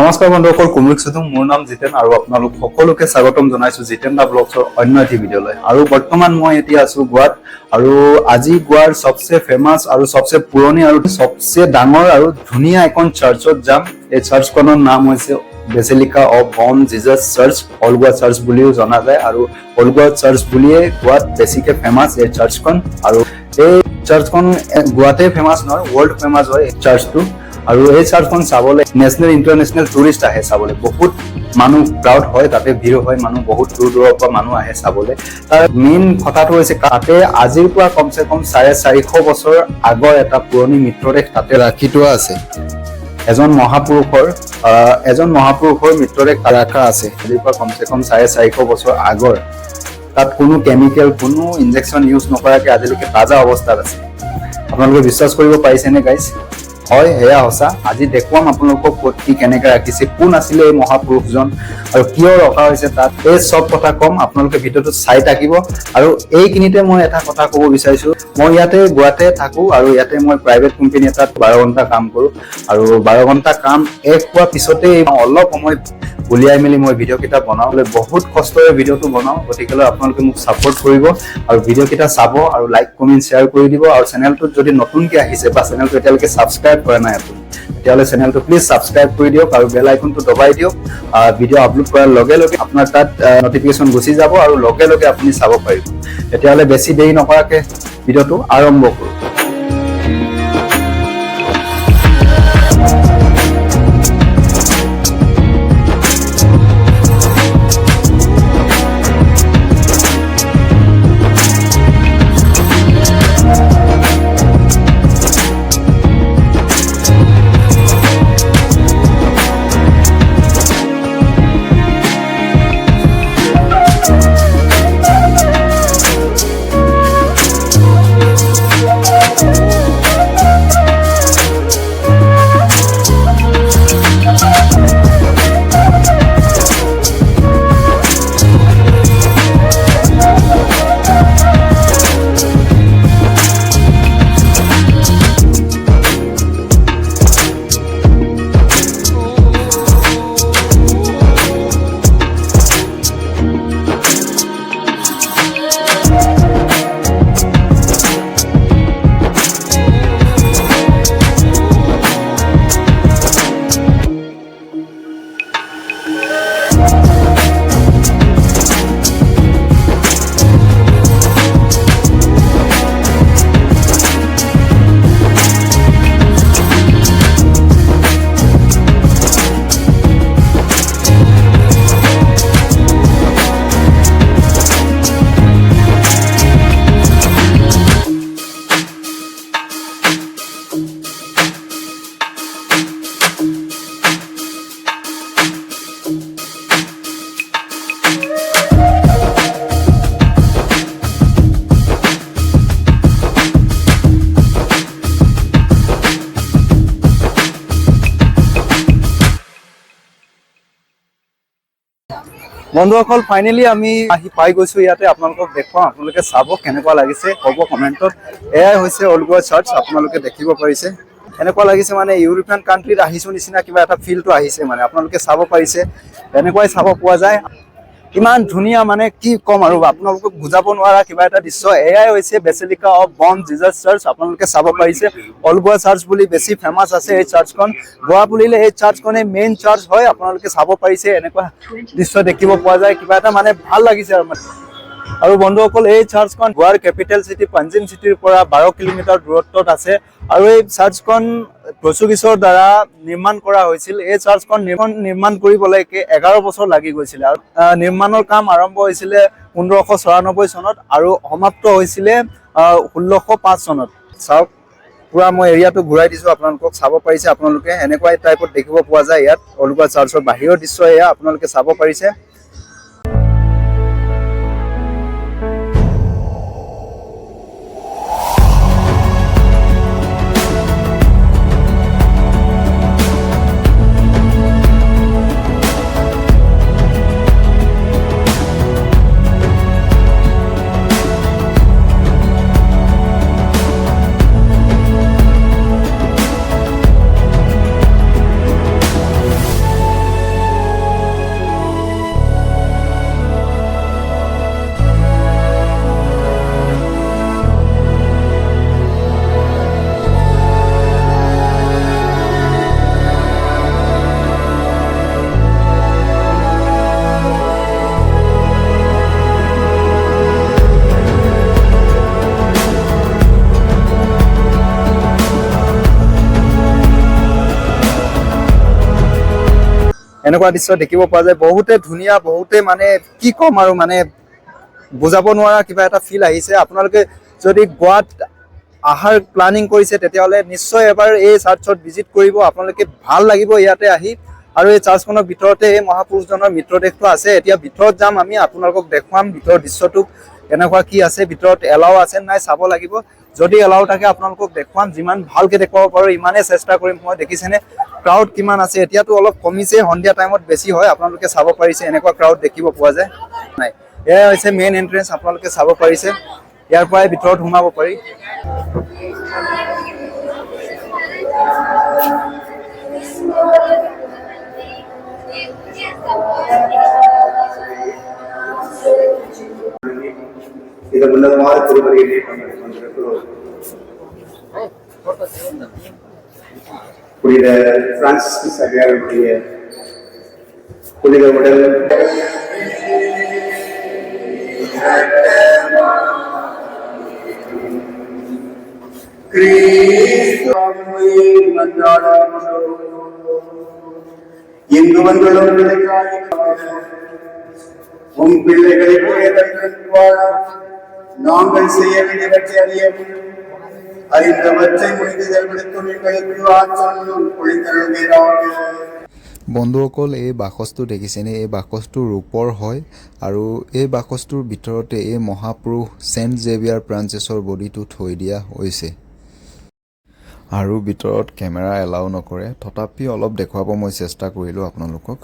নমস্কাৰ বন্ধুসকল, কুমলিক সুধু মোৰ নাম জিতেন আৰু আপোনালোক সকলোকে স্বাগতম জনাইছো জিতেন দা ব্লগছৰ অন্য এটি ভিডিঅ'লৈ। আৰু বৰ্তমান মই এতিয়া আছো গোৱাত আৰু আজি গোৱাৰ সবচে ফেমাস আৰু সবচে পুৰণি আৰু সবচে ডাঙৰ আৰু ধুনীয়া এখন চাৰ্চত যাম। এই চাৰ্চখনৰ নাম হৈছে বেচিলিকা অফ বম জিজাছ চাৰ্চ, অল গোৱা চাৰ্চ বুলিও জনা যায় আৰু অল গোৱা চাৰ্চ বুলিয়ে গোৱাত বেছিকে ফেমাস এই চাৰ্চখন। আৰু এই চাৰ্চখন গোৱাতে ফেমাস নহয়, ৱৰ্ল্ড ফেমাস হয় এই চাৰ্চটো। আৰু এই চাৰ্চখন চাবলৈ নেশ্যনেল ইণ্টাৰনেশ্যনেল টুৰিষ্ট আহে চাবলৈ, বহুত মানুহ ক্ৰাউড হয়, তাতে ভিৰ হয়, মানুহ বহুত দূৰ দূৰৰ পৰা মানুহ আহে চাবলৈ। তাৰ মেইন কথাটো হৈছে তাতে আজিৰ পৰা কমচে কম 450 বছৰ আগৰ এটা পুৰণি মৃতদেহ তাতে ৰাখি থোৱা আছে। এজন মহাপুৰুষৰ মৃতদেহ ৰাখা আছে, আজিৰ পৰা কমচে কম 450 বছৰ আগৰ। তাত কোনো কেমিকেল, কোনো ইনজেকশ্যন ইউজ নকৰাকে আজিলৈকে তাজা অৱস্থাত আছে। আপোনালোকে বিশ্বাস কৰিব পাৰিছেনে গাইজ? হয়, সেয়া সঁচা। আজি দেখুৱাম আপোনালোকক ক'ত কি কেনেকৈ ৰাখিছে, কোন আছিলে এই মহাপুৰুষজন আৰু কিয় ৰখা হৈছে তাত, এই চব কথা ক'ম। আপোনালোকে ভিডিঅ'টো চাই থাকিব। আৰু এইখিনিতে মই এটা কথা ক'ব বিচাৰিছো, মই ইয়াতে গোৱাতে থাকো আৰু ইয়াতে মই প্ৰাইভেট কোম্পানী এটাত 12 ঘণ্টা কাম কৰো। আৰু 12 ঘণ্টা কাম শেষ হোৱাৰ পিছতে অলপ সময় উলিয়াই মেলি মই ভিডিঅ' কেইটা বনাবলৈ বহুত কষ্টৰে ভিডিঅ'টো বনাওঁ। গতিকে আপোনালোকে মোক ছাপোৰ্ট কৰিব আৰু ভিডিঅ' কেইটা চাব আৰু লাইক কমেণ্ট শ্বেয়াৰ কৰি দিব। আৰু চেনেলটোত যদি নতুনকৈ আহিছে বা চেনেলটো এতিয়ালৈকে ছাবস্ক্ৰাইব কৰা নাই আপুনি, তেতিয়াহ'লে চেনেলটো প্লিজ ছাবস্ক্ৰাইব কৰি দিয়ক আৰু বেল আইকনটো দবাই দিয়ক। ভিডিঅ' আপলোড কৰাৰ লগে লগে আপোনাৰ তাত নটিফিকেশ্যন গুচি যাব আৰু লগে লগে আপুনি চাব পাৰিব। তেতিয়াহ'লে বেছি দেৰি নকৰাকৈ ভিডিঅ'টো আৰম্ভ কৰোঁ। বন্ধুসকল, ফাইনেলি আমি আহি পাই গৈছো ইয়াতে। আপোনালোকক দেখুৱাম, আপোনালোকে চাব কেনেকুৱা লাগিছে, ক'ব কমেণ্টত। এয়াই হৈছে অল গোৱা চাৰ্চ, আপোনালোকে দেখিব পাৰিছে। এনেকুৱা লাগিছে মানে ইউৰোপিয়ান কাণ্ট্ৰিত আহিছো নিচিনা কিবা এটা ফিলটো আহিছে। মানে আপোনালোকে চাব পাৰিছে, এনেকুৱাই চাব পোৱা যায়। ইমান ধুনীয়া, মানে কি ক'ম আৰু আপোনালোকক বুজাব নোৱাৰা কিবা এটা দৃশ্য। এয়াই হৈছে বেচিলিকা অফ বম জিজাছ চাৰ্চ। আপোনালোকে চাব পাৰিছে, অল গোৱা চাৰ্চ বুলি বেছি ফেমাছ আছে এই চাৰ্চখন। গোৱা বুলিলে এই চাৰ্চখনে মেইন চাৰ্চ হয়। আপোনালোকে চাব পাৰিছে, এনেকুৱা দৃশ্য দেখিব পোৱা যায়। কিবা এটা মানে ভাল লাগিছে আৰু বন্ধুসকল, এই চাৰ্চখন গোৱাৰ কেপিটেল চিটি panjim চিটিৰ পৰা 12 কিলোমিটাৰ দূৰত্বত আছে। আৰু এই চাৰ্চখন পৰ্তুগীজৰ দ্বাৰা নিৰ্মাণ কৰা হৈছিল। এই চাৰ্চখন নিৰ্মাণ কৰিবলৈ 11 বছৰ লাগি গৈছিল। আৰু নিৰ্মাণৰ কাম আৰম্ভ হৈছিলে 1594 চনত আৰু সমাপ্ত হৈছিলে 1605 চনত। চাওক, পুৰা মই এৰিয়াটো ঘূৰাই দিছো, আপোনালোকক চাব পাৰিছে। আপোনালোকে এনেকুৱা টাইপত দেখিব পোৱা যায় ইয়াত। অল গোৱা চাৰ্চৰ বাহিৰৰ দৃশ্য এয়া, আপোনালোকে চাব পাৰিছে। এনেকুৱা দৃশ্য দেখিব পোৱা যায় বহুতে ধুনীয়া বহুতে মানে কি ক'ম আৰু মানে বুজাব নোৱাৰা কিবা এটা ফিল আহিছে আপোনালোকে যদি গোৱাত আহাৰ প্লানিং কৰিছে তেতিয়াহ'লে নিশ্চয় এবাৰ এই চাৰ্চত ভিজিট কৰিব আপোনালোকে ভাল লাগিব ইয়াতে আহি আৰু এই চাৰ্চখনৰ ভিতৰতে এই মহাপুৰুষজনৰ মৃতদেহটো আছে এতিয়া ভিতৰত যাম আমি আপোনালোকক দেখুৱাম ভিতৰৰ দৃশ্যটো কেনেকুৱা কি আছে ভিতৰত এলাও আছে নাই চাব লাগিব যদি এলাও থাকে আপোনালোকক দেখুৱাম যিমান ভালকে দেখুৱাব পাৰো ইমানে চেষ্টা কৰিম মই দেখিছেনে ক্ৰাউড কিমান আছে এতিয়াতো অলপ কমিছে সন্ধিয়া টাইমত বেছি হয় আপোনালোকে চাব পাৰিছে এনেকুৱা ক্ৰাউড দেখিব পোৱা যায় নাই এয়া হৈছে মেইন এন্ট্ৰেন্স আপোনালোকে চাব পাৰিছে ইয়াৰ পৰাই ভিতৰত সোমাব পাৰি இது உன்னதமான திருமறையிலே கொண்டிருக்கிறோம் புனித பிரான்சிஸ் சவேருடைய புனித உடல் இந்து வந்தளும் உம் பிள்ளைகளை நாங்கள் செய்ய வேண்டியவற்றை அறியவும் அறிந்தவற்றை முடிந்ததற்கும் எங்களுக்கு ஆற்றலும் பொழிந்தருள்வீராக বন্ধুসকল এই বাকচটো দেখিছেনে এই বাকচটো ৰূপৰ হয় আৰু এই বাকচটোৰ ভিতৰতে এই মহাপুৰুষ সেন্ট জেভিয়াৰ ফ্ৰান্সিছৰ বডিটো থৈ দিয়া হৈছে আৰু ভিতৰত কেমেৰা এলাউ নকৰে তথাপি অলপ দেখুৱাব মই চেষ্টা কৰিলোঁ আপোনালোকক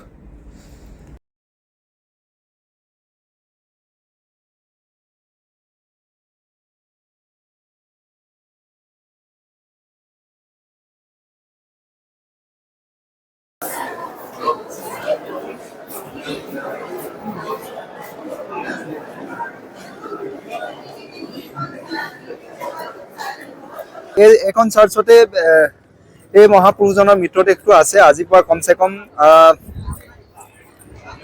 এখন চাৰ্চতে এই মহাপুৰুষজনৰ মৃতদেহটো আছে আজিৰ পৰা কমচে কম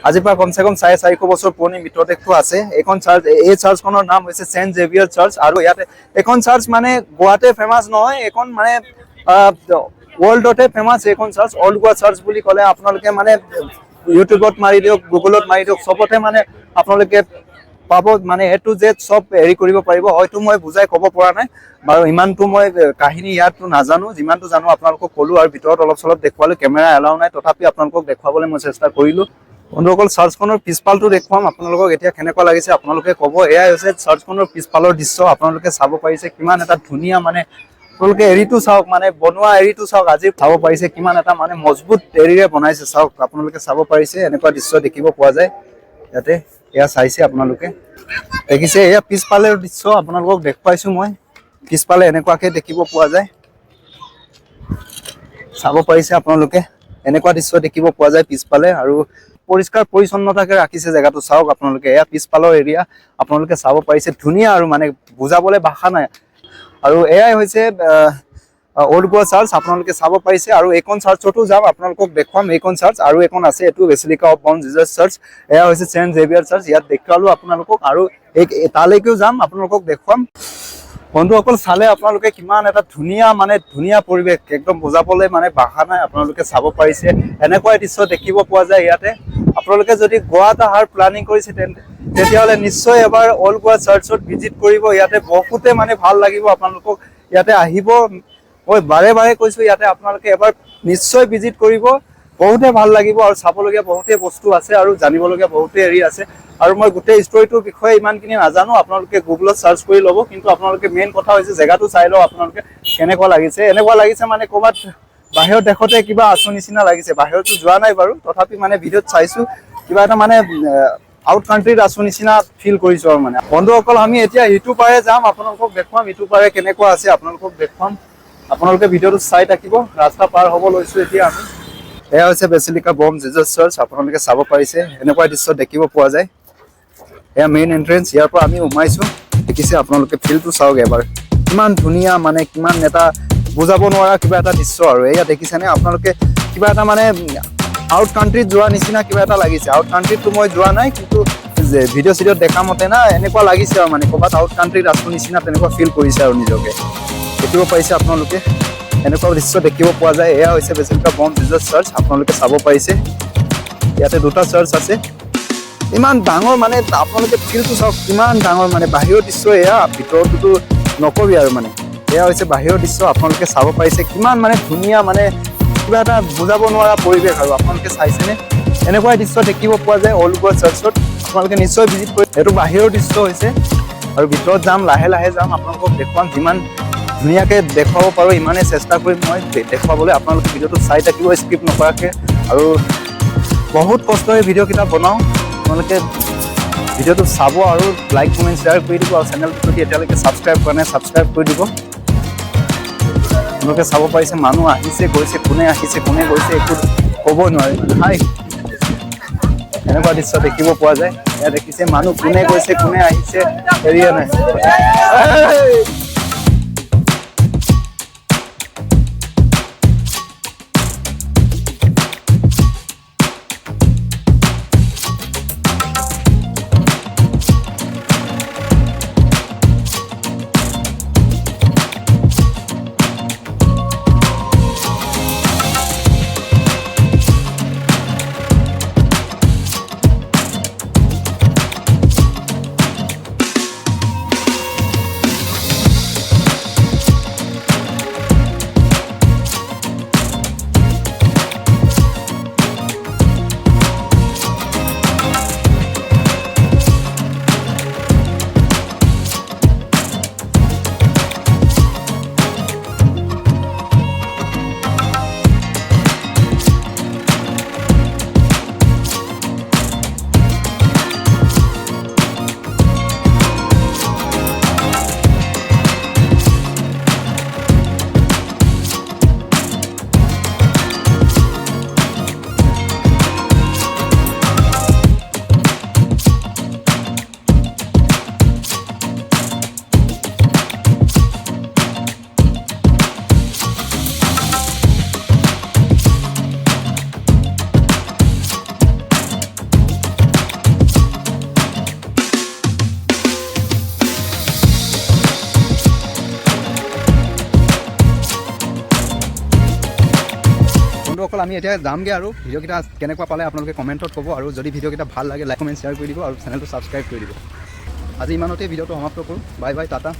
450 বছৰ পুৰণি মৃতদেহটো আছে এইখন চাৰ্চ এই চাৰ্চখনৰ নাম হৈছে সেন্ট জেভিয়াৰ চাৰ্চ আৰু ইয়াতে এখন চাৰ্চ মানে গোৱাতে ফেমাছ নহয় এখন মানে ৱৰ্ল্ডতে ফেমাছ এইখন চাৰ্চ অল্ড গোৱা চাৰ্চ বুলি ক'লে আপোনালোকে মানে ইউটিউবত মাৰি দিয়ক গুগলত মাৰি দিয়ক চবতে মানে আপোনালোকে পাব মানে এটো যে সব হেৰি কৰিব পাৰিব হয়তো মই বুজাই ক'ব পৰা নাই বাৰু ইমানটো মই কাহিনী ইয়াতো নাজানো যিমানটো জানো আপোনালোকক ক'লো আৰু ভিতৰত অলপ চলপ দেখুৱালো কেমেৰা এলাউ নাই তথাপি আপোনালোকক দেখুৱাবলৈ মই চেষ্টা কৰিলো বন্ধুসকল চাৰ্চখনৰ পিছফালটো দেখুৱাম আপোনালোকক এতিয়া কেনেকুৱা লাগিছে আপোনালোকে ক'ব এয়াই হৈছে চাৰ্চখনৰ পিছফালৰ দৃশ্য আপোনালোকে চাব পাৰিছে কিমান এটা ধুনীয়া মানে আপোনালোকে এৰিটো চাওক মানে বনোৱা এৰিটো চাওক আজি চাব পাৰিছে কিমান এটা মানে মজবুত এৰিৰে বনাইছে চাওক আপোনালোকে চাব পাৰিছে এনেকুৱা দৃশ্য দেখিব পোৱা যায় ইয়াতে এয়া চাইছে আপোনালোকে দেখিছে এয়া পিছফালৰ দৃশ্য আপোনালোকক দেখুৱাইছো মই পিছফালে এনেকুৱাকে দেখিব পোৱা যায় চাব পাৰিছে আপোনালোকে এনেকুৱা দৃশ্য দেখিব পোৱা যায় পিছফালে আৰু পৰিষ্কাৰ পৰিচ্ছন্নতাকে ৰাখিছে জেগাটো চাওক আপোনালোকে এয়া পিছফালৰ এৰিয়া আপোনালোকে চাব পাৰিছে ধুনীয়া আৰু মানে বুজাবলৈ ভাষা নাই আৰু এয়াই হৈছে অল্ড গোৱা চাৰ্চ আপোনালোকে চাব পাৰিছে আৰু এইখন চাৰ্চতো যাম আপোনালোকক দেখুৱাম এইখন চাৰ্চ আৰু এখন আছে এইটো basilica of Bom Jesus church এয়া হৈছে সেন্ট জেভিয়াৰ চাৰ্চ ইয়াত দেখুৱালো আপোনালোকক আৰু তালৈকেও যাম আপোনালোকক দেখুৱাম বন্ধুসকল চালে আপোনালোকে কিমান এটা ধুনীয়া মানে ধুনীয়া পৰিৱেশ একদম বুজাবলৈ মানে ভাষা নাই আপোনালোকে চাব পাৰিছে এনেকুৱা দৃশ্য দেখিব পোৱা যায় ইয়াতে আপোনালোকে যদি গোৱাত অহাৰ প্লানিং কৰিছে তেতিয়াহ'লে নিশ্চয় এবাৰ অল্ড গোৱা চাৰ্চত ভিজিট কৰিব ইয়াতে বহুতে মানে ভাল লাগিব আপোনালোকক ইয়াতে আহিব মই বাৰে বাৰে কৈছো ইয়াতে আপোনালোকে এবাৰ নিশ্চয় ভিজিট কৰিব বহুতে ভাল লাগিব আৰু চাবলগীয়া বহুতে বস্তু আছে আৰু জানিবলগীয়া বহুতে এৰি আছে আৰু মই গোটেই ষ্টৰীটোৰ বিষয়ে ইমানখিনি নাজানো আপোনালোকে গুগলত চাৰ্চ কৰি ল'ব কিন্তু আপোনালোকে মেইন কথা হৈছে জেগাটো চাই লওক আপোনালোকে কেনেকুৱা লাগিছে এনেকুৱা লাগিছে মানে ক'ৰবাত বাহিৰৰ দেশতে কিবা আছো নিচিনা লাগিছে বাহিৰতো যোৱা নাই বাৰু তথাপি মানে ভিডিঅ'ত চাইছো কিবা এটা মানে আউট কাণ্ট্ৰিত আছো নিচিনা ফিল কৰিছো আৰু মানে বন্ধুসকল আমি এতিয়া ইটো পাৰে যাম আপোনালোকক দেখুৱাম ইটো পাৰে কেনেকুৱা আছে আপোনালোকক দেখুৱাম আপোনালোকে ভিডিঅ'টো চাই থাকিব ৰাস্তা পাৰ হ'ব লৈছো এতিয়া আমি এয়া হৈছে বেচিলিকা বম জিজাছ চাৰ্চ আপোনালোকে চাব পাৰিছে এনেকুৱা দৃশ্য দেখিব পোৱা যায় এয়া মেইন এন্ট্ৰেন্স ইয়াৰ পৰা আমি সোমাইছো দেখিছে আপোনালোকে ফিল্ডটো চাওক এবাৰ কিমান ধুনীয়া মানে কিমান এটা বুজাব নোৱাৰা কিবা এটা দৃশ্য আৰু এয়া দেখিছেনে আপোনালোকে কিবা এটা মানে আউট কাণ্ট্ৰিত যোৱা নিচিনা কিবা এটা লাগিছে আউট কাণ্ট্ৰিতটো মই যোৱা নাই কিন্তু ভিডিঅ' চিডিঅ'ত দেখা মতে না এনেকুৱা লাগিছে আৰু মানে ক'ৰবাত আউট কাণ্ট্ৰিত আছো নিচিনা তেনেকুৱা ফিল কৰিছে আৰু নিজকে দেখিব পাৰিছে আপোনালোকে এনেকুৱা দৃশ্য দেখিব পোৱা যায় এয়া হৈছে বেচিলিকা বম জিজাছ চাৰ্চ আপোনালোকে চাব পাৰিছে ইয়াতে দুটা চাৰ্চ আছে ইমান ডাঙৰ মানে আপোনালোকে ফিল্ডটো চাওক কিমান ডাঙৰ মানে বাহিৰৰ দৃশ্য এয়া ভিতৰতোতো নকবি আৰু মানে এয়া হৈছে বাহিৰৰ দৃশ্য আপোনালোকে চাব পাৰিছে কিমান মানে ধুনীয়া মানে কিবা এটা বুজাব নোৱাৰা পৰিৱেশ আৰু আপোনালোকে চাইছেনে এনেকুৱাই দৃশ্য দেখিব পোৱা যায় অল্ড গোৱা চাৰ্চত আপোনালোকে নিশ্চয় ভিজিট কৰি এইটো বাহিৰৰ দৃশ্য হৈছে আৰু ভিতৰত যাম লাহে লাহে যাম আপোনালোকক দেখুৱাম যিমান ধুনীয়াকৈ দেখুৱাব পাৰোঁ ইমানেই চেষ্টা কৰিম মই দেখুৱাবলৈ আপোনালোকে ভিডিঅ'টো চাই থাকিব স্কিপ নকৰাকৈ আৰু বহুত কষ্টৰে ভিডিঅ'কেইটা বনাওঁ আপোনালোকে ভিডিঅ'টো চাব আৰু লাইক কমেণ্ট শ্বেয়াৰ কৰি দিব আৰু চেনেলটো যদি এতিয়ালৈকে ছাবস্ক্ৰাইব কৰা নাই ছাবস্ক্ৰাইব কৰি দিব আপোনালোকে চাব পাৰিছে মানুহ আহিছে গৈছে কোনে আহিছে কোনে গৈছে একো ক'ব নোৱাৰে হাই এনেকুৱা দৃশ্য দেখিব পোৱা যায় ইয়াত দেখিছে মানুহ কোনে গৈছে কোনে আহিছে হেৰিয়ে নাই বন্ধুসকল আমি এতিয়া যামগৈ আৰু ভিডিঅ'কেইটা কেনেকুৱা পালে আপোনালোকে কমেণ্টত ক'ব আৰু যদি ভিডিঅ'কেইটা ভাল লাগে লাইক কমেণ্ট শ্বেয়াৰ কৰি দিব আৰু চেনেলটো ছাবস্ক্ৰাইব কৰি দিব আজি ইমানতে ভিডিঅ'টো সমাপ্ত কৰোঁ বাই বাই টাটা